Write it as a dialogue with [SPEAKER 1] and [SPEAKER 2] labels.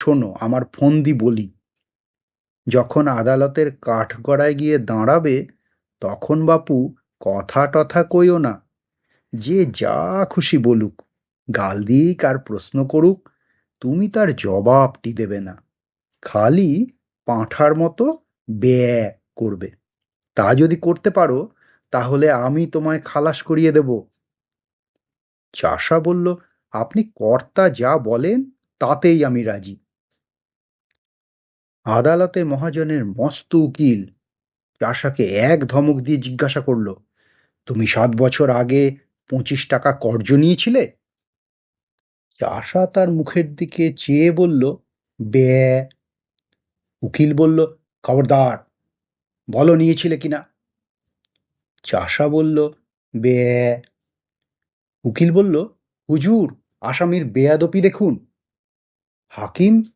[SPEAKER 1] শোনো, আমার ফন্দি বলি। যখন আদালতের কাঠগড়ায় গিয়ে দাঁড়াবে, তখন বাপু কথা টথা কইও না। যে যা খুশি বলুক, গাল দিক আর প্রশ্ন করুক, তুমি তার জবাবটি দেবে না। খালি পাঁঠার মতো ব্যয় করবে। তা যদি করতে পারো, তাহলে আমি তোমায় খালাস করিয়ে দেব। চাষা বলল, আপনি কর্তা যা বলেন তাতেই আমি রাজি। আদালতে মহাজনের মস্ত উকিল চাষাকে এক ধমক দিয়ে জিজ্ঞাসা করল, তুমি 7 বছর আগে 25 টাকা কর্জ নিয়েছিলে? চাষা তার মুখের দিকে চেয়ে বলল, ব্যয়। উকিল বলল, খবরদার, বলো নিয়েছিলে কিনা। চাষা বলল, ব্যয়। উকিল বলল, হুজুর, আসামির বেয়াদপি দেখুন। হাকিম